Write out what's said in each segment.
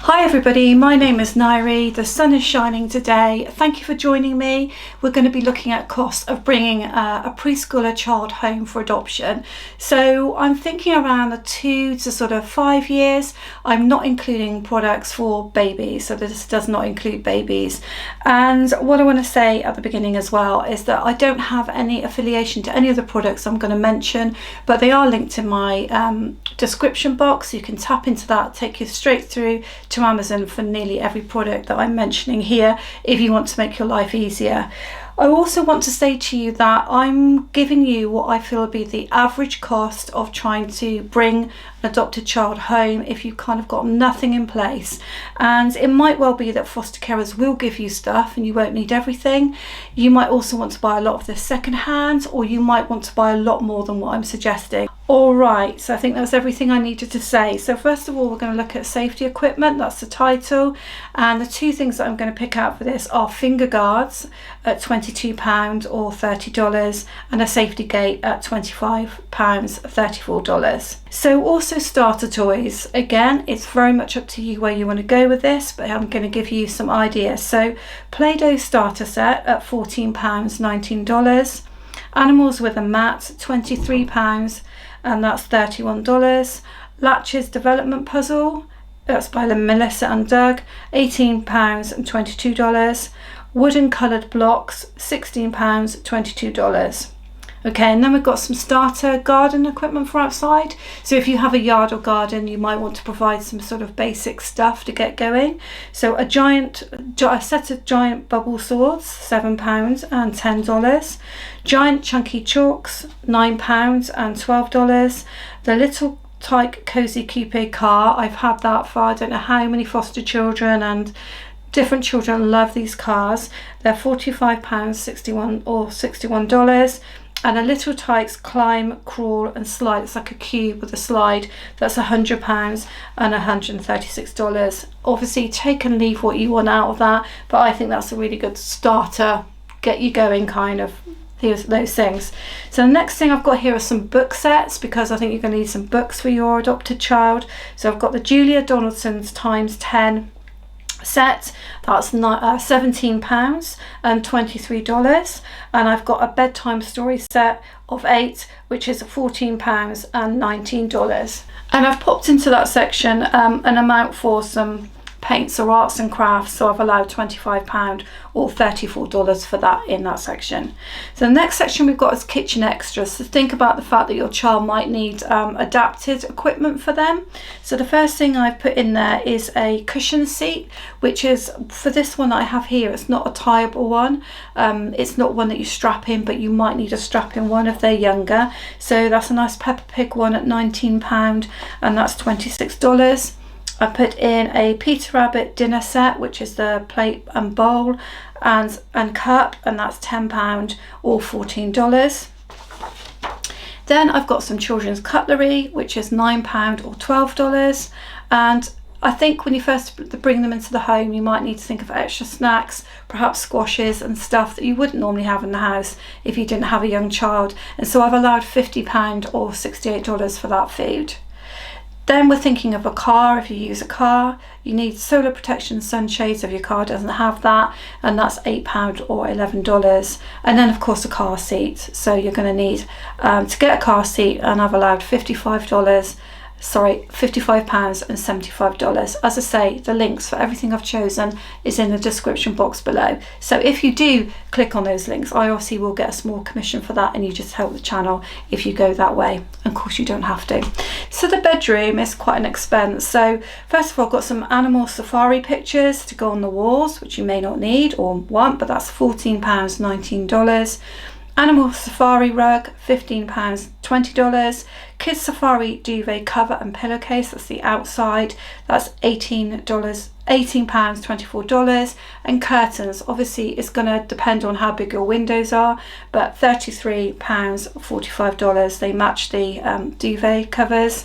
Hi everybody, my name is Nairi. The sun is shining today. Thank you for joining me. We're going to be looking at costs of bringing a preschooler child home for adoption. So I'm thinking around the 2 to sort of 5 years. I'm not including products for babies, so this does not include babies. And what I want to say at the beginning as well is that I don't have any affiliation to any of the products I'm going to mention, but they are linked in my description box. You can tap into that, take you straight through to Amazon for nearly every product that I'm mentioning here if you want to make your life easier. I also want to say to you that I'm giving you what I feel will be the average cost of trying to bring an adopted child home if you've kind of got nothing in place. And it might well be that foster carers will give you stuff and you won't need everything. You might also want to buy a lot of this second hand, or you might want to buy a lot more than what I'm suggesting. Alright, so I think that's everything I needed to say. So first of all, we're going to look at safety equipment. That's the title. And the two things that I'm going to pick out for this are finger guards at £22 or $30, and a safety gate at £25, $34. So also starter toys. Again, it's very much up to you where you want to go with this, but I'm going to give you some ideas. So Play-Doh starter set at £14, $19. Animals with a mat, £23, and that's $31. Latches development puzzle, that's by Melissa and Doug, £18 and $22. Wooden coloured blocks, £16, $22. Okay, and then we've got some starter garden equipment for outside. So if you have a yard or garden, you might want to provide some sort of basic stuff to get going. So a set of giant bubble swords, £7 and $10. Giant chunky chalks, £9 and $12. The little tyke cozy coupe car, I've had that for I don't know how many foster children, and different children love these cars. They're £45, 61 or $61. And a little tikes climb, crawl and slide. It's like a cube with a slide. That's £100 and $136. Obviously take and leave what you want out of that, but I think that's a really good starter, get you going kind of those things. So the next thing I've got here are some book sets, because I think you're going to need some books for your adopted child. So I've got the Julia Donaldson's ×10 set, that's £17 and $23, and I've got a bedtime story set of 8, which is £14 and $19. And I've popped into that section an amount for some paints or arts and crafts, so I've allowed £25 or $34 for that in that section. So the next section we've got is kitchen extras. So think about the fact that your child might need adapted equipment for them. So the first thing I've put in there is a cushion seat, which is, for this one that I have here, it's not a tieable one. It's not one that you strap in, but you might need a strap in one if they're younger. So that's a nice Peppa Pig one at £19 and that's $26. I put in a Peter Rabbit dinner set, which is the plate and bowl and cup, and that's £10 or $14. Then I've got some children's cutlery, which is £9 or $12. And I think when you first bring them into the home, you might need to think of extra snacks, perhaps squashes and stuff that you wouldn't normally have in the house if you didn't have a young child. And so I've allowed £50 or $68 for that food. Then we're thinking of a car. If you use a car, you need solar protection sunshades if your car doesn't have that, and that's £8 or $11. And then of course a car seat. So you're going to need to get a car seat, and I've allowed £55 and $75. As I say, the links for everything I've chosen is in the description box below. So if you do click on those links, I obviously will get a small commission for that, and you just help the channel if you go that way. Of course you don't have to. So the bedroom is quite an expense. So first of all, I've got some animal safari pictures to go on the walls, which you may not need or want, but that's £14, $19. Animal safari rug, £15, $20. Kids safari duvet cover and pillowcase, that's the outside, that's $18, £24. And curtains, obviously it's going to depend on how big your windows are, but £33, $45. They match the duvet covers.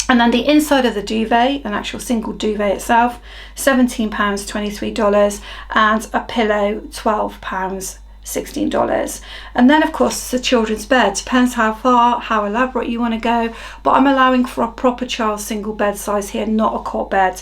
And then the inside of the duvet, an actual single duvet itself, £17, $23, and a pillow, £12, $16. And then of course the children's bed depends how elaborate you want to go, but I'm allowing for a proper child single bed size here, not a cot bed.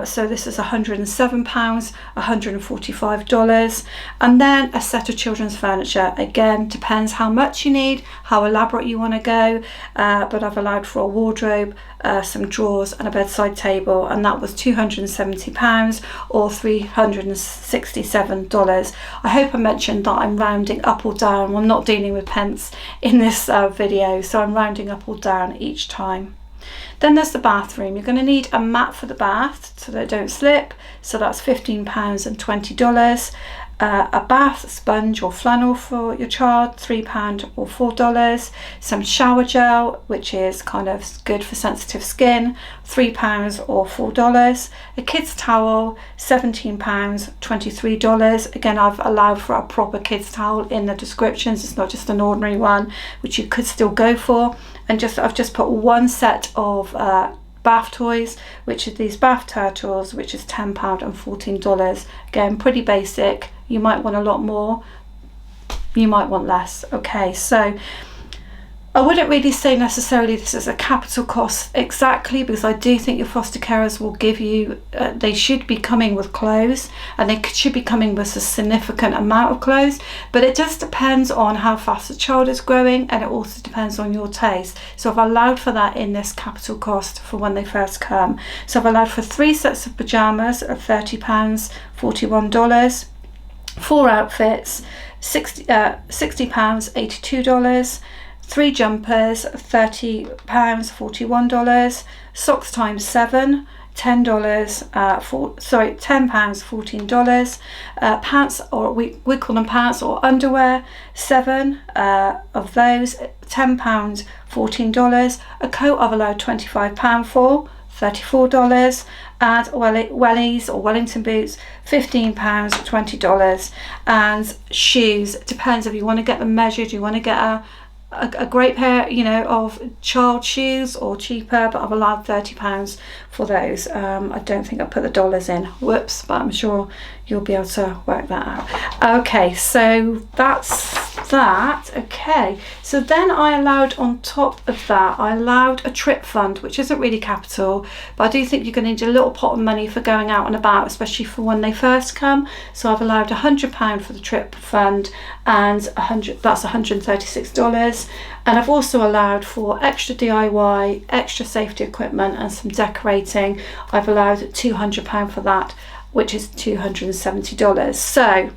So this is £107, $145. And then a set of children's furniture, again depends how much you need, how elaborate you want to go, but I've allowed for a wardrobe, some drawers and a bedside table, and that was £270 or $367. I hope I mentioned that I'm rounding up or down. I'm not dealing with pence in this video, so I'm rounding up or down each time. Then there's the bathroom. You're going to need a mat for the bath so they don't slip, so that's £15 and $20. A bath sponge or flannel for your child, £3 or $4. Some shower gel, which is kind of good for sensitive skin, £3 or $4. A kid's towel, £17, $23. Again, I've allowed for a proper kid's towel in the descriptions. It's not just an ordinary one, which you could still go for. And I've just put one set of bath toys, which are these bath turtles, which is £10 and $14. Again, pretty basic. You might want a lot more, you might want less. Okay, so I wouldn't really say necessarily this is a capital cost exactly, because I do think your foster carers will give you, they should be coming with clothes, and they should be coming with a significant amount of clothes, but it just depends on how fast the child is growing, and it also depends on your taste. So I've allowed for that in this capital cost for when they first come. So I've allowed for 3 sets of pyjamas at £30, $41. 4 outfits, £60, $82. 3 jumpers, £30, $41. Socks times 7, $10, £10, $14. Pants, or we call them pants or underwear, 7 of those, £10, $14. A coat I've allowed £25 for, $34. And wellies or Wellington boots, £15, $20. And shoes, it depends if you want to get them measured, you want to get a great pair, you know, of child shoes or cheaper, but I've allowed £30 for those. I don't think I put the dollars in, whoops, but I'm sure you'll be able to work that out. Okay, so that's that. Okay, so then I allowed, on top of that, I allowed a trip fund, which isn't really capital, but I do think you're going to need a little pot of money for going out and about, especially for when they first come. So I've allowed £100 for the trip fund, and that's $136. And I've also allowed for extra DIY, extra safety equipment and some decorating. I've allowed £200 for that, which is $270. So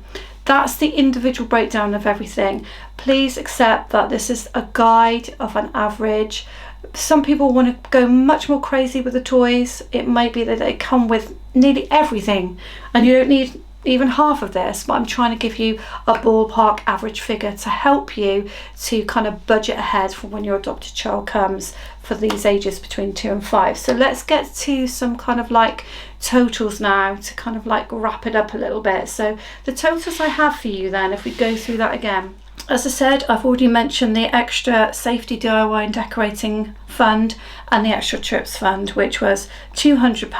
that's the individual breakdown of everything. Please accept that this is a guide of an average. Some people want to go much more crazy with the toys. It might be that they come with nearly everything and you don't need even half of this, but I'm trying to give you a ballpark average figure to help you to kind of budget ahead for when your adopted child comes for these ages between 2 and 5. So let's get to some kind of like totals now to kind of like wrap it up a little bit. So the totals I have for you then, if we go through that again. As I said, I've already mentioned the extra safety DIY and decorating fund and the extra trips fund, which was £200,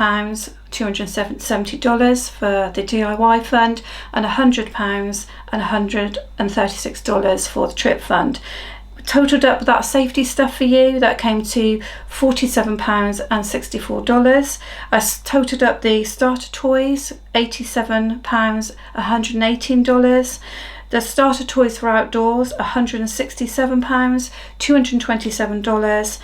$270 for the DIY fund, and £100 and $136 for the trip fund. Totaled up that safety stuff for you, that came to £47 and $64. I totaled up the starter toys, £87, $118. The starter toys for outdoors, £167, $227.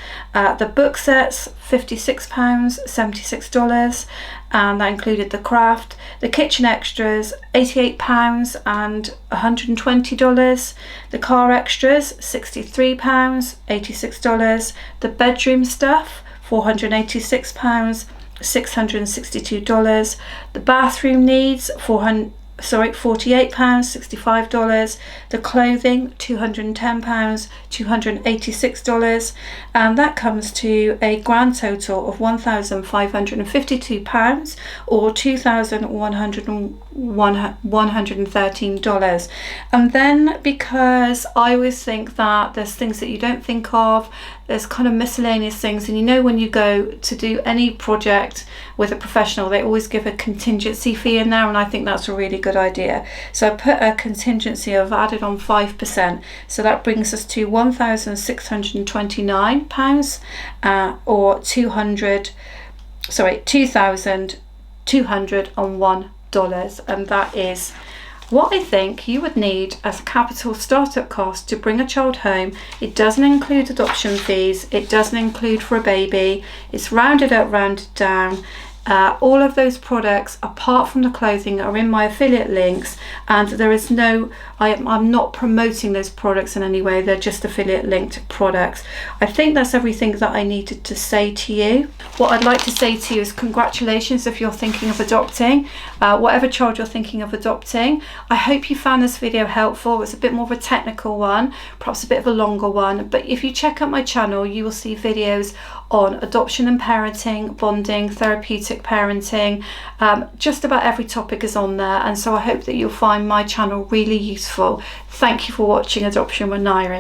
The book sets, £56, $76, and that included the craft. The kitchen extras, £88 and $120. The car extras, £63, $86. The bedroom stuff, £486, $662. The bathroom needs, £48, $65. The clothing, £210, $286, and that comes to a grand total of £1,552 or $2,113. And then, because I always think that there's things that you don't think of, there's kind of miscellaneous things, and you know when you go to do any project with a professional, they always give a contingency fee in there, and I think that's a really good idea. So I put a contingency of added on 5%, so that brings us to £1,629 or $2,201, and that is what I think you would need as a capital startup cost to bring a child home. It doesn't include adoption fees, it doesn't include for a baby, it's rounded up, rounded down. All of those products, apart from the clothing, are in my affiliate links, and there is no, I'm not promoting those products in any way, they're just affiliate linked products. I think that's everything that I needed to say to you. What I'd like to say to you is congratulations if you're thinking of adopting, whatever child you're thinking of adopting. I hope you found this video helpful. It's a bit more of a technical one, perhaps a bit of a longer one, but if you check out my channel, you will see videos on adoption and parenting, bonding, therapeutic parenting, just about every topic is on there, and so I hope that you'll find my channel really useful. Thank you for watching Adoption with Nairi.